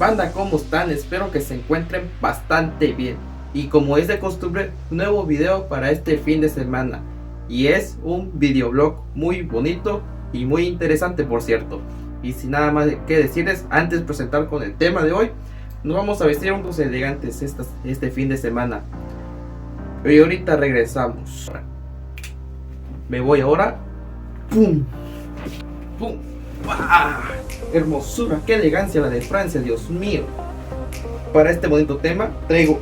Banda, ¿cómo están? Espero que se encuentren bastante bien. Y como es de costumbre, nuevo video para este fin de semana. Y es un videoblog muy bonito y muy interesante, por cierto. Y sin nada más que decirles, antes de presentar con el tema de hoy, nos vamos a vestir un poco elegantes este fin de semana. Y ahorita regresamos. Me voy ahora. ¡Pum! ¡Pum! ¡Ah! Hermosura, qué elegancia la de Francia, Dios mío. Para este bonito tema traigo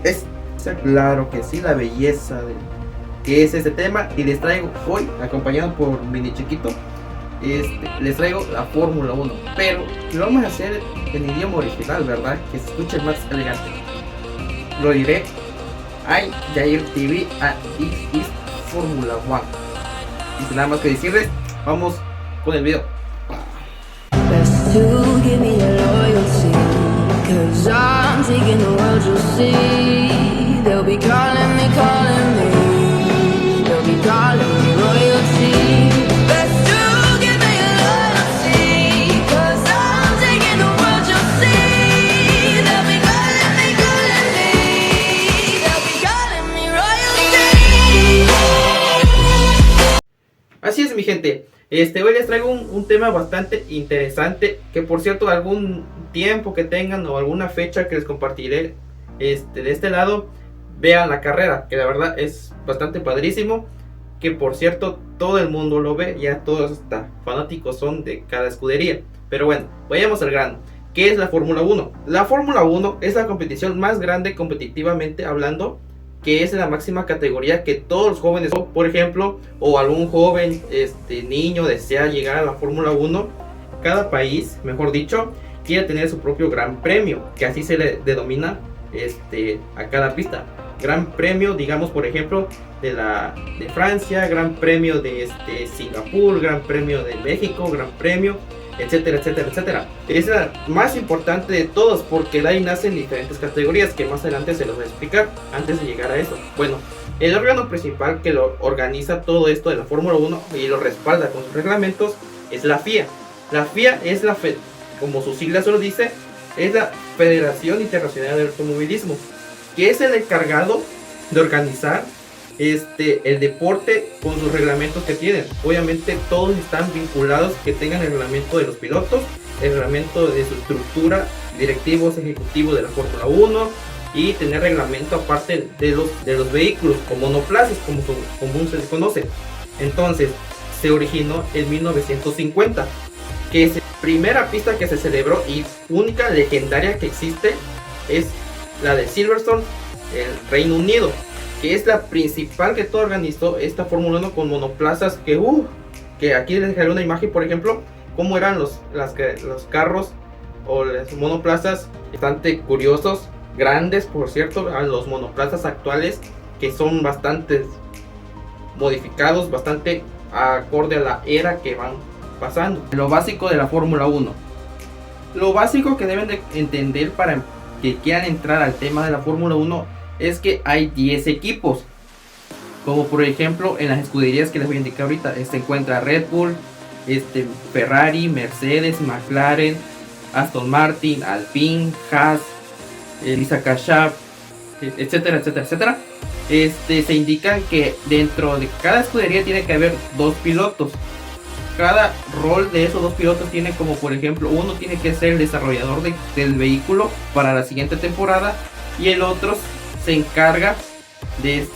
claro que sí, la belleza de que es este tema. Y les traigo hoy, acompañado por Mini Chiquito, les traigo la Fórmula 1. Pero lo vamos a hacer en idioma original, ¿verdad? Que se escuche más elegante. Lo diré: I Jair TV and this is Fórmula 1. Y sin nada más que decirles, vamos con el video. To give me your loyalty, 'cause I'm taking the world, you'll see. They'll be calling me, they'll be calling me royalty. Best to give me your loyalty, 'cause I'm taking the world, you'll see. They'll be calling me, they'll be calling me royalty. Así es, mi gente. Hoy les traigo un tema bastante interesante, que por cierto, algún tiempo que tengan o alguna fecha que les compartiré de este lado, vean la carrera, que la verdad es bastante padrísimo, que por cierto todo el mundo lo ve, ya todos hasta fanáticos son de cada escudería. Pero bueno, vayamos al grano. ¿Qué es la Fórmula 1? La Fórmula 1 es la competición más grande competitivamente hablando, que es la máxima categoría que todos los jóvenes, por ejemplo, o algún joven niño desea llegar a la Fórmula 1. Cada país, mejor dicho, quiere tener su propio gran premio, que así se le denomina a cada pista. Gran premio, digamos, por ejemplo, de Francia, gran premio de Singapur, gran premio de México, gran premio, etcétera, etcétera, etcétera. Es la más importante de todos, porque de ahí nacen diferentes categorías que más adelante se los voy a explicar. Antes de llegar a eso, bueno, el órgano principal que lo organiza todo esto de la Fórmula 1 y lo respalda con sus reglamentos es la FIA. La FIA es como su sigla solo dice, es la Federación Internacional de Automovilismo, que es el encargado de organizar el deporte con sus reglamentos que tienen. Obviamente todos están vinculados, que tengan el reglamento de los pilotos, el reglamento de su estructura, directivos ejecutivos de la Fórmula 1, y tener reglamento aparte de los vehículos o monoplazas, como se les conoce. Entonces se originó en 1950, que es la primera pista que se celebró y única legendaria que existe, es la de Silverstone, el Reino Unido, que es la principal que todo organizó esta Fórmula 1 con monoplazas que aquí les dejaré una imagen, por ejemplo, cómo eran los carros o las monoplazas, bastante curiosos, grandes, por cierto, a los monoplazas actuales, que son bastante modificados, bastante acorde a la era que van pasando. Lo básico de la Fórmula 1. Lo básico que deben de entender para que quieran entrar al tema de la Fórmula 1 es que hay 10 equipos, como por ejemplo en las escuderías que les voy a indicar ahorita. Se encuentra Red Bull, Ferrari, Mercedes, McLaren, Aston Martin, Alpine, Haas, Lisa Kashab, etcétera, etcétera, etcétera. Se indican que dentro de cada escudería tiene que haber 2 pilotos. Cada rol de esos 2 pilotos tiene, como por ejemplo, uno tiene que ser el desarrollador del vehículo para la siguiente temporada, y el otro se encarga de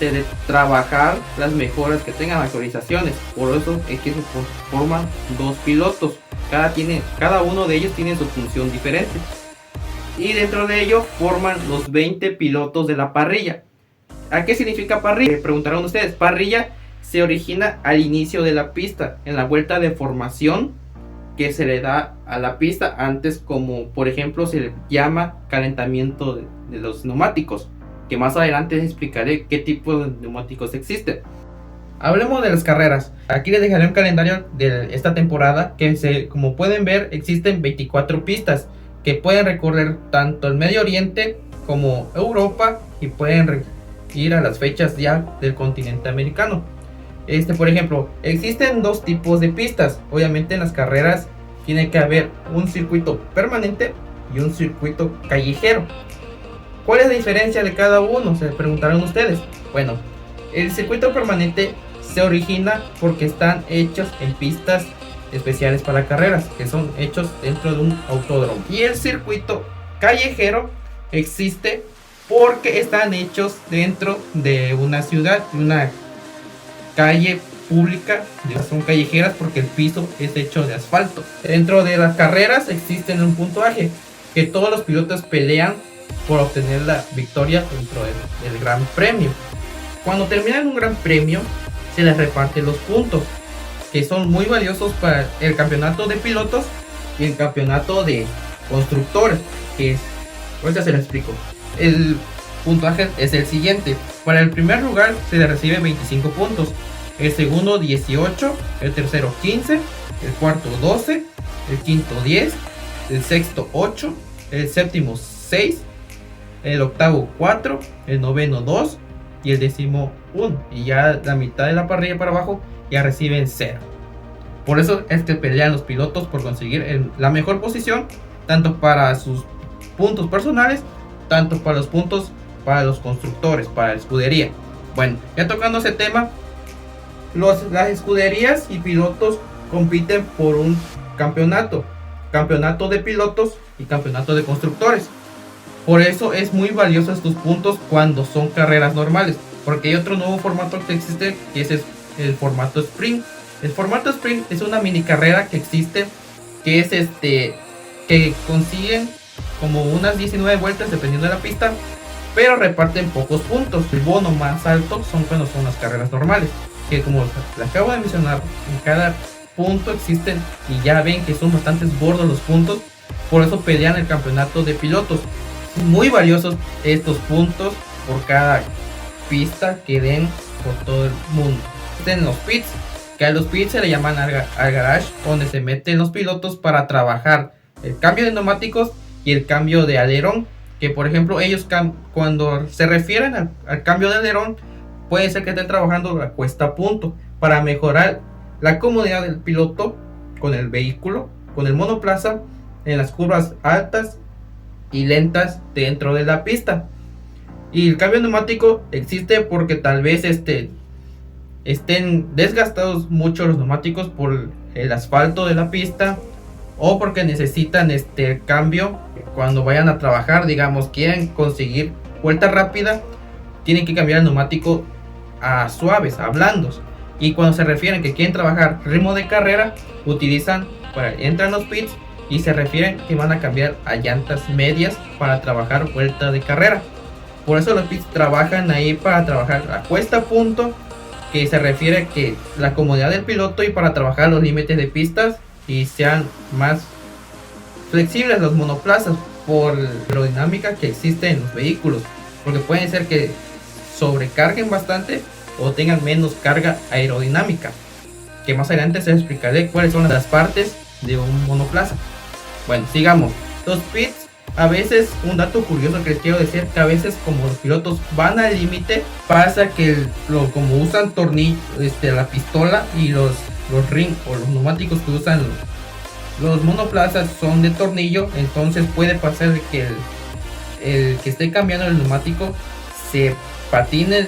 trabajar las mejoras que tengan, actualizaciones. Por eso es que se forman 2 pilotos. Cada uno de ellos tiene su función diferente. Y dentro de ello forman los 20 pilotos de la parrilla. ¿A qué significa parrilla? Preguntarán ustedes. Parrilla se origina al inicio de la pista, en la vuelta de formación que se le da a la pista antes, como por ejemplo se le llama calentamiento de los neumáticos, que más adelante les explicaré qué tipo de neumáticos existen. Hablemos de las carreras. Aquí les dejaré un calendario de esta temporada, que como pueden ver existen 24 pistas que pueden recorrer tanto el Medio Oriente como Europa, y pueden ir a las fechas ya del continente americano. Por ejemplo, existen 2 tipos de pistas. Obviamente en las carreras tiene que haber un circuito permanente y un circuito callejero. ¿Cuál es la diferencia de cada uno? Se preguntarán ustedes. Bueno, el circuito permanente se origina porque están hechos en pistas especiales para carreras, que son hechos dentro de un autódromo. Y el circuito callejero existe porque están hechos dentro de una ciudad, una calle pública. Son callejeras porque el piso es hecho de asfalto. Dentro de las carreras existen un puntaje que todos los pilotos pelean por obtener la victoria dentro del gran premio. Cuando terminan un gran premio se les reparten los puntos, que son muy valiosos para el campeonato de pilotos y el campeonato de constructores, que es, ahorita se les explico. El puntaje es el siguiente: para el primer lugar se le recibe 25 puntos, el segundo 18, el tercero 15, el cuarto 12, el quinto 10, el sexto 8, el séptimo 6, el octavo 4, el noveno 2 y el décimo 1. Y ya la mitad de la parrilla para abajo ya reciben 0. Por eso es que pelean los pilotos por conseguir la mejor posición, tanto para sus puntos personales, tanto para los puntos para los constructores, para la escudería. Bueno, ya tocando ese tema, las escuderías y pilotos compiten por un campeonato de pilotos y campeonato de constructores. Por eso es muy valioso estos puntos cuando son carreras normales, porque hay otro nuevo formato que existe, que es el formato sprint. El formato sprint es una mini carrera que existe, que es que consiguen como unas 19 vueltas dependiendo de la pista, pero reparten pocos puntos. El bono más alto son cuando son las carreras normales, que como les acabo de mencionar, en cada punto existen, y ya ven que son bastantes gordos los puntos. Por eso pelean el campeonato de pilotos. Muy valiosos estos puntos por cada pista que den por todo el mundo. En los pits, que a los pits se le llaman al garage, donde se meten los pilotos para trabajar el cambio de neumáticos y el cambio de alerón. Que por ejemplo ellos cuando se refieren al cambio de alerón, puede ser que estén trabajando la cuesta a punto para mejorar la comodidad del piloto con el vehículo, con el monoplaza, en las curvas altas y lentas dentro de la pista. Y el cambio neumático existe porque tal vez estén desgastados mucho los neumáticos por el asfalto de la pista, o porque necesitan cambio cuando vayan a trabajar. Digamos, quieren conseguir vuelta rápida, tienen que cambiar el neumático a suaves, a blandos. Y cuando se refieren que quieren trabajar ritmo de carrera, entran los pits y se refieren que van a cambiar a llantas medias para trabajar vuelta de carrera. Por eso los pits trabajan ahí para trabajar a cuesta a punto, que se refiere que la comodidad del piloto, y para trabajar los límites de pistas y sean más flexibles los monoplazas por la aerodinámica que existe en los vehículos, porque pueden ser que sobrecarguen bastante o tengan menos carga aerodinámica, que más adelante se explicaré cuáles son las partes de un monoplaza. Bueno, sigamos. Los pits, a veces, un dato curioso que les quiero decir, que a veces como los pilotos van al límite, pasa que como usan tornillo, la pistola y los ring o los neumáticos que usan los monoplazas son de tornillo, entonces puede pasar que el que esté cambiando el neumático se patine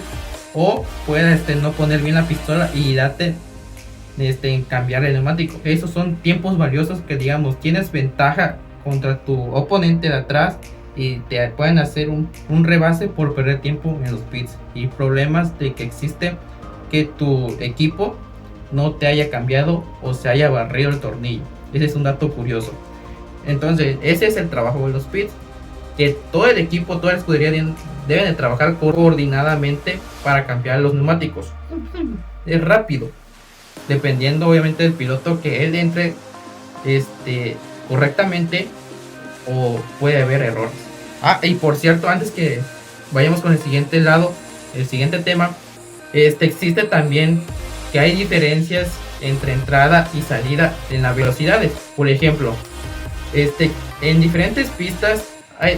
o pueda no poner bien la pistola y date en cambiar el neumático. Esos son tiempos valiosos que, digamos, tienes ventaja contra tu oponente de atrás y te pueden hacer un rebase por perder tiempo en los pits, y problemas de que existe que tu equipo no te haya cambiado o se haya barrido el tornillo. Ese es un dato curioso. Entonces ese es el trabajo de los pits, que todo el equipo, toda la escudería deben de trabajar coordinadamente para cambiar los neumáticos. Es rápido, dependiendo obviamente del piloto, que él entre correctamente, o puede haber errores. Y por cierto, antes que vayamos con el siguiente tema, existe también que hay diferencias entre entrada y salida en las velocidades. Por ejemplo, en diferentes pistas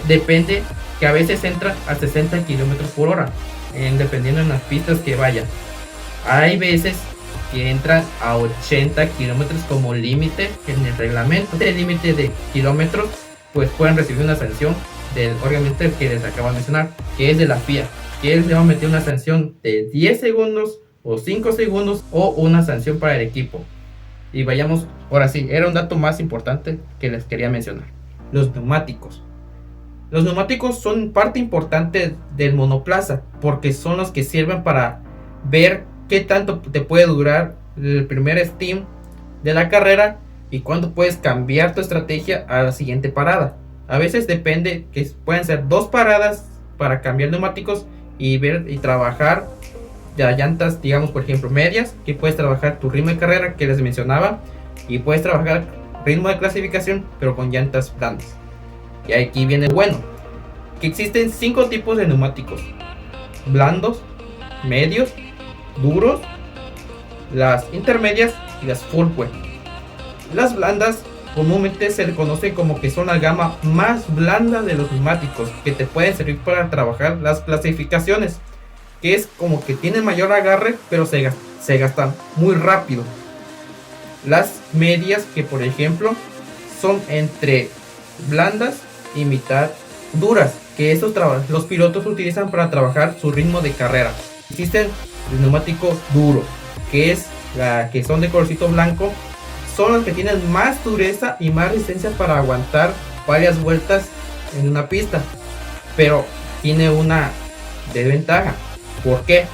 depende que a veces entra a 60 kilómetros por hora, dependiendo en las pistas que vayan. Hay veces que entran a 80 kilómetros como límite en el reglamento. El límite de kilómetros pues pueden recibir una sanción del, obviamente, el que les acabo de mencionar, que es de la FIA, que él le va a meter una sanción de 10 segundos o 5 segundos o una sanción para el equipo. Y vayamos, ahora sí, era un dato más importante que les quería mencionar. Los neumáticos. Los neumáticos son parte importante del monoplaza porque son los que sirven para ver qué tanto te puede durar el primer steam de la carrera y cuándo puedes cambiar tu estrategia a la siguiente parada. A veces depende, que pueden ser 2 paradas para cambiar neumáticos y ver y trabajar de llantas, digamos, por ejemplo, medias, que puedes trabajar tu ritmo de carrera que les mencionaba, y puedes trabajar ritmo de clasificación pero con llantas blandas. Y aquí viene bueno, que existen 5 tipos de neumáticos: blandos, medios, duros, las intermedias y las full wet. Las blandas comúnmente se le conocen como que son la gama más blanda de los neumáticos, que te pueden servir para trabajar las clasificaciones, que es como que tienen mayor agarre pero se gastan muy rápido. Las medias, que por ejemplo son entre blandas y mitad duras, que estos los pilotos utilizan para trabajar su ritmo de carrera. Existen el neumático duro, que es la que son de colorcito blanco, son los que tienen más dureza y más resistencia para aguantar varias vueltas en una pista, pero tiene una desventaja. ¿Por qué?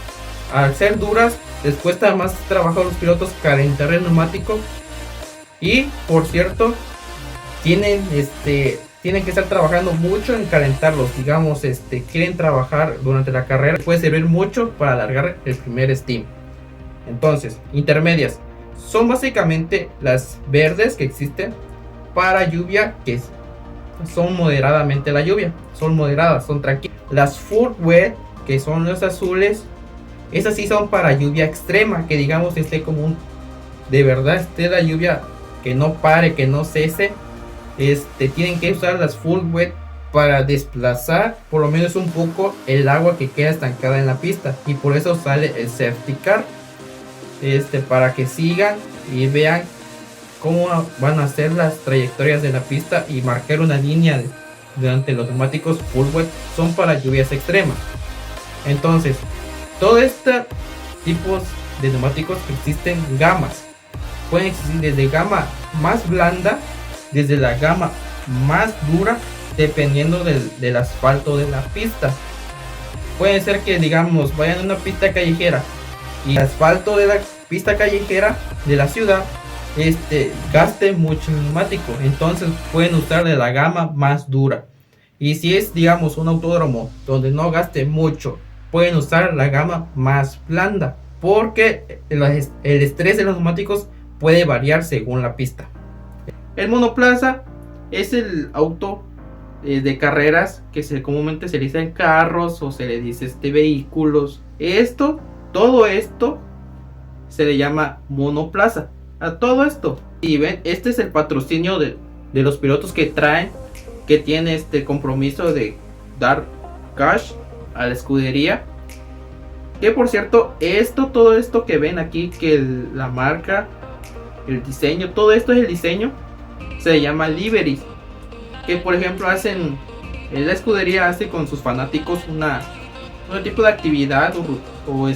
Al ser duras les cuesta más trabajo a los pilotos calentar el neumático, y por cierto tienen que estar trabajando mucho en calentarlos. Digamos, quieren trabajar durante la carrera, puede servir mucho para alargar el primer steam. Entonces, intermedias son básicamente las verdes que existen para lluvia, que son moderadamente la lluvia, son moderadas, son tranquilas. Las full wet, que son los azules, esas sí son para lluvia extrema, que digamos esté como de verdad esté la lluvia que no pare, que no cese. Tienen que usar las full wet para desplazar por lo menos un poco el agua que queda estancada en la pista, y por eso sale el safety car, para que sigan y vean cómo van a ser las trayectorias de la pista y marcar una línea durante los neumáticos full wet. Son para lluvias extremas. Entonces, todo este tipos de neumáticos existen gamas. Pueden existir desde gama más blanda, desde la gama más dura, dependiendo del asfalto de la pista. Puede ser que, digamos, vayan a una pista callejera y el asfalto de la pista callejera de la ciudad gaste mucho neumático, entonces pueden usar de la gama más dura. Y si es, digamos, un autódromo donde no gaste mucho, pueden usar la gama más blanda, porque el estrés de los neumáticos puede variar según la pista. El monoplaza es el auto de carreras que comúnmente se le dice carros o se le dice vehículos. Todo esto se le llama monoplaza a todo esto. Y ven, este es el patrocinio de los pilotos que tiene este compromiso de dar cash a la escudería. Que por cierto, todo esto que ven aquí, que la marca, el diseño, todo esto es el diseño, se llama livery. Que por ejemplo la escudería hace con sus fanáticos un tipo de actividad o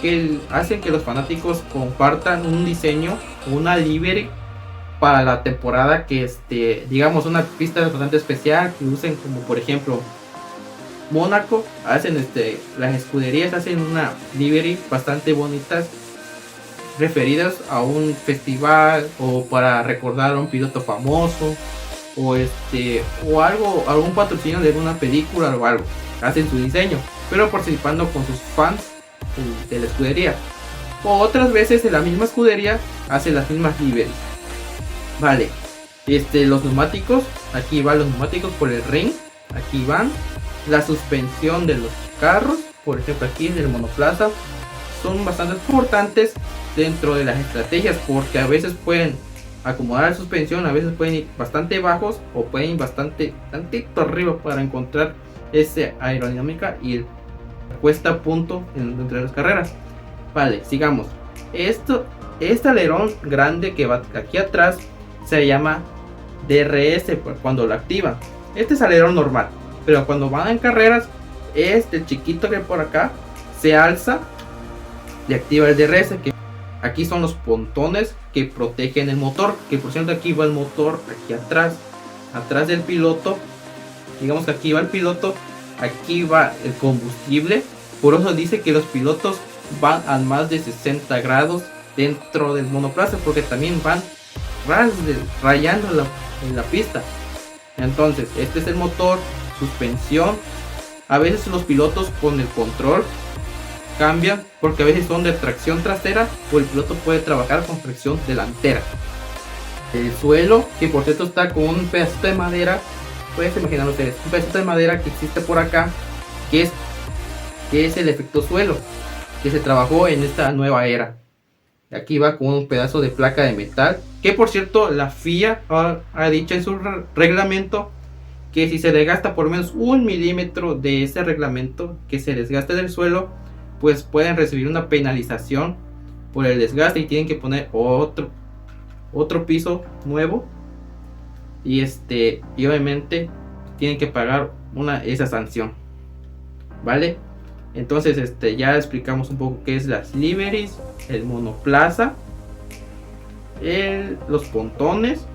que hacen que los fanáticos compartan un diseño, una livery para la temporada, que digamos una pista bastante especial que usen, como por ejemplo Mónaco, hacen las escuderías hacen una livery bastante bonitas referidas a un festival o para recordar a un piloto famoso o algún patrocinio de una película o algo. Hacen su diseño, pero participando con sus fans de la escudería. O otras veces la misma escudería hace las mismas liveries. Vale, los neumáticos, aquí van los neumáticos por el ring, aquí van la suspensión de los carros, por ejemplo aquí en el monoplaza, son bastante importantes dentro de las estrategias, porque a veces pueden acomodar la suspensión, a veces pueden ir bastante bajos o pueden ir tantito arriba para encontrar esa aerodinámica y el puesta a punto entre las carreras. Vale, sigamos. Este alerón grande que va aquí atrás se llama DRS cuando lo activan. Este es alerón normal, pero cuando van en carreras, este chiquito que por acá se alza y activa el DRS, que aquí son los pontones que protegen el motor, que por cierto aquí va el motor aquí atrás del piloto. Digamos que aquí va el piloto, aquí va el combustible. Por eso dice que los pilotos van a más de 60 grados dentro del monoplaza, porque también van rayando en la pista. Entonces este es el motor, suspensión. A veces los pilotos con el control cambian, porque a veces son de tracción trasera o el piloto puede trabajar con tracción delantera. El suelo, que por cierto está con un pedacito de madera, puedes imaginar ustedes, un pedacito de madera que existe por acá, que es el efecto suelo, que se trabajó en esta nueva era. Aquí va con un pedazo de placa de metal, que por cierto la FIA ha dicho en su reglamento que si se desgasta por lo menos 1 milímetro de ese reglamento que se desgaste del suelo, pues pueden recibir una penalización por el desgaste y tienen que poner otro piso nuevo, y obviamente tienen que pagar esa sanción, ¿vale? Entonces ya explicamos un poco qué es las liveries, el monoplaza, los pontones,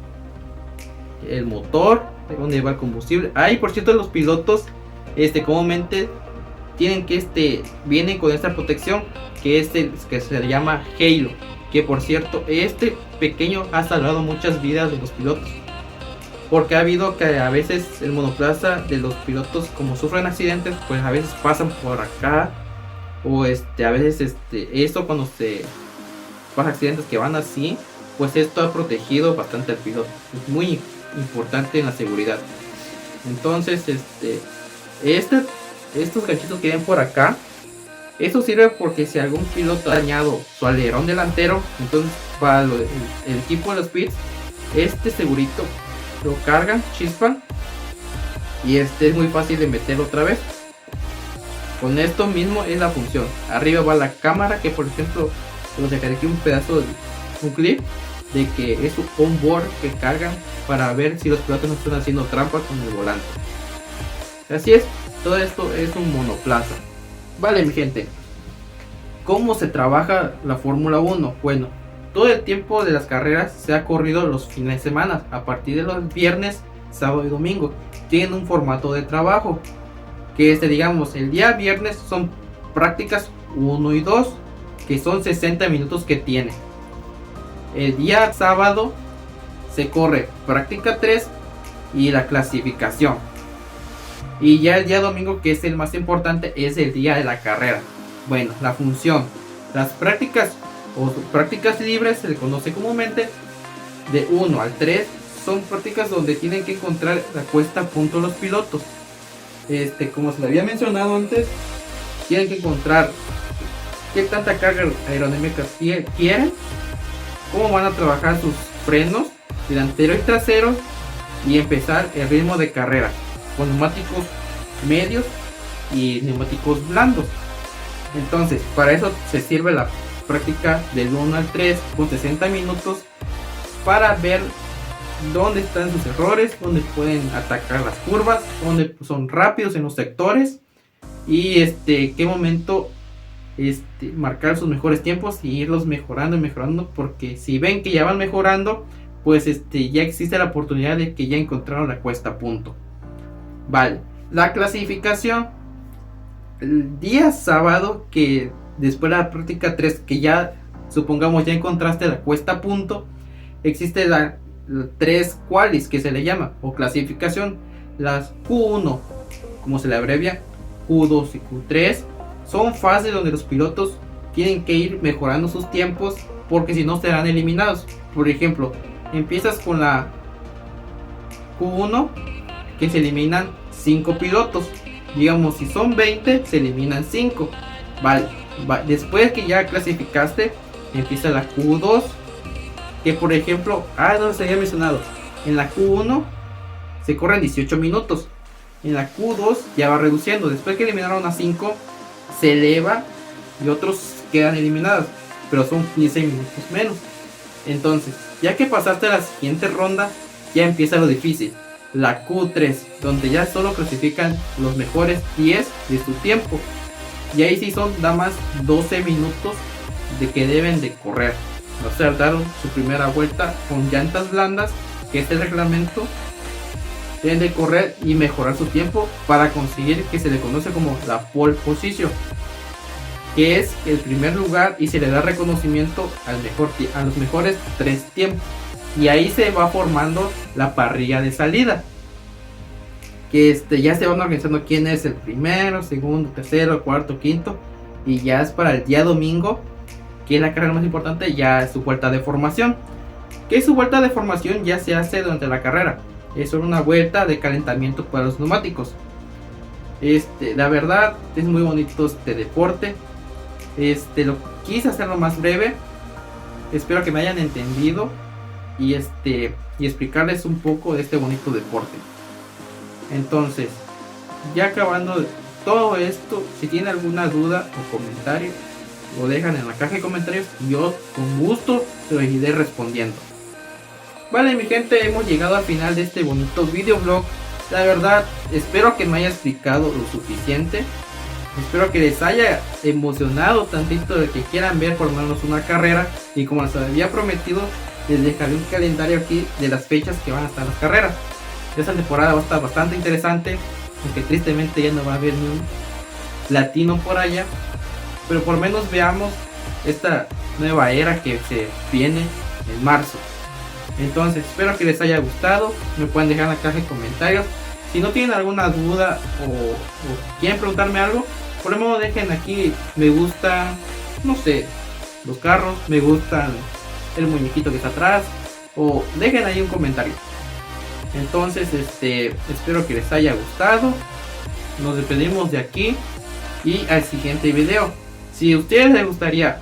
el motor, de dónde va el combustible. Ahí por cierto los pilotos comúnmente tienen que vienen con esta protección que que se llama Halo, que por cierto este pequeño ha salvado muchas vidas de los pilotos, porque ha habido que a veces el monoplaza de los pilotos, como sufren accidentes, pues a veces pasan por acá, o a veces esto cuando se pasa accidentes que van así, pues esto ha protegido bastante al piloto. Es muy importante en la seguridad. Entonces estos ganchitos que ven por acá, esto sirve porque si algún piloto ha dañado su alerón delantero, entonces para el equipo de los pits, segurito lo cargan, chispan, y es muy fácil de meterlo otra vez. Con esto mismo es la función. Arriba va la cámara, que por ejemplo os dejaré aquí un pedazo de un clip de que es un onboard que cargan para ver si los pilotos no están haciendo trampas con el volante. Así es, todo esto es un monoplaza. Vale, mi gente, ¿cómo se trabaja la Fórmula 1? Bueno, todo el tiempo de las carreras se ha corrido los fines de semana. A partir de los viernes, sábado y domingo tienen un formato de trabajo que digamos, el día viernes son prácticas 1 y 2, que son 60 minutos que tiene. El día sábado se corre práctica 3 y la clasificación. Y ya el día domingo, que es el más importante, es el día de la carrera. Bueno, la función, las prácticas o prácticas libres, se le conoce comúnmente, de 1 al 3, son prácticas donde tienen que encontrar la cuesta a punto los pilotos. Como se le había mencionado antes, tienen que encontrar qué tanta carga aerodinámica quieren, cómo van a trabajar sus frenos delantero y trasero, y empezar el ritmo de carrera con neumáticos medios y neumáticos blandos. Entonces para eso se sirve la práctica del 1 al 3 con 60 minutos para ver dónde están sus errores, dónde pueden atacar las curvas, dónde son rápidos en los sectores, y qué momento marcar sus mejores tiempos y irlos mejorando y mejorando, porque si ven que ya van mejorando, pues ya existe la oportunidad de que ya encontraron la cuesta a punto. Vale, la clasificación el día sábado, que después de la práctica 3, que ya supongamos ya encontraste la cuesta a punto, existe la 3 qualis, que se le llama, o clasificación. Las Q1, como se le abrevia, Q2 y Q3 son fases donde los pilotos tienen que ir mejorando sus tiempos, porque si no serán eliminados. Por ejemplo, empiezas con la Q1, que se eliminan 5 pilotos. Digamos, si son 20, se eliminan 5. Vale, después que ya clasificaste, empieza la Q2, que por ejemplo, no se había mencionado, en la Q1 se corren 18 minutos, en la Q2 ya va reduciendo. Después que eliminaron a 5, se eleva y otros quedan eliminados, pero son 15 minutos menos. Entonces, ya que pasaste a la siguiente ronda, ya empieza lo difícil, la Q3, donde ya solo clasifican los mejores 10 de su tiempo. Y ahí sí son nada más 12 minutos de que deben de correr. O sea, daron su primera vuelta con llantas blandas, que es el reglamento. Deben de correr y mejorar su tiempo para conseguir que se le conoce como la pole position, que es el primer lugar, y se le da reconocimiento a los mejores 3 tiempos. Y ahí se va formando la parrilla de salida, que ya se van organizando quién es el primero, segundo, tercero, cuarto, quinto, y ya es para el día domingo, que es la carrera más importante, ya es su vuelta de formación. Que su vuelta de formación ya se hace durante la carrera, es solo una vuelta de calentamiento para los neumáticos. La verdad es muy bonito este deporte. Lo quise hacerlo más breve, espero que me hayan entendido y explicarles un poco de este bonito deporte. Entonces, ya acabando todo esto, si tienen alguna duda o comentario, lo dejan en la caja de comentarios y yo con gusto se lo iré respondiendo. Vale, mi gente, hemos llegado al final de este bonito videoblog. La verdad, espero que me haya explicado lo suficiente. Espero que les haya emocionado tantito de que quieran ver por lo menos una carrera. Y como les había prometido, les dejaré un calendario aquí de las fechas que van a estar las carreras. Esta temporada va a estar bastante interesante, aunque tristemente ya no va a haber ni un latino por allá. Pero por lo menos veamos esta nueva era que se viene en marzo. Entonces espero que les haya gustado. Me pueden dejar en la caja de comentarios. Si no tienen alguna duda o quieren preguntarme algo, por lo menos dejen aquí. Me gustan, no sé, los carros, me gustan el muñequito que está atrás, o dejen ahí un comentario. Entonces espero que les haya gustado. Nos despedimos de aquí y al siguiente video. Si a ustedes les gustaría,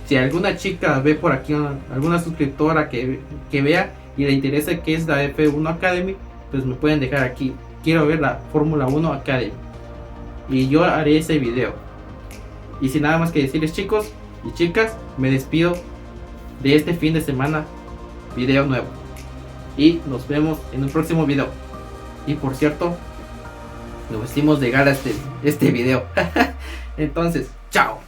si alguna chica ve por aquí, alguna suscriptora que vea y le interese que es la F1 Academy, pues me pueden dejar aquí: quiero ver la Fórmula 1 Academy, y yo haré ese video. Y sin nada más que decirles, chicos y chicas, me despido de este fin de semana, video nuevo, y nos vemos en un próximo video. Y por cierto, nos vestimos de gala este video. Entonces, chao.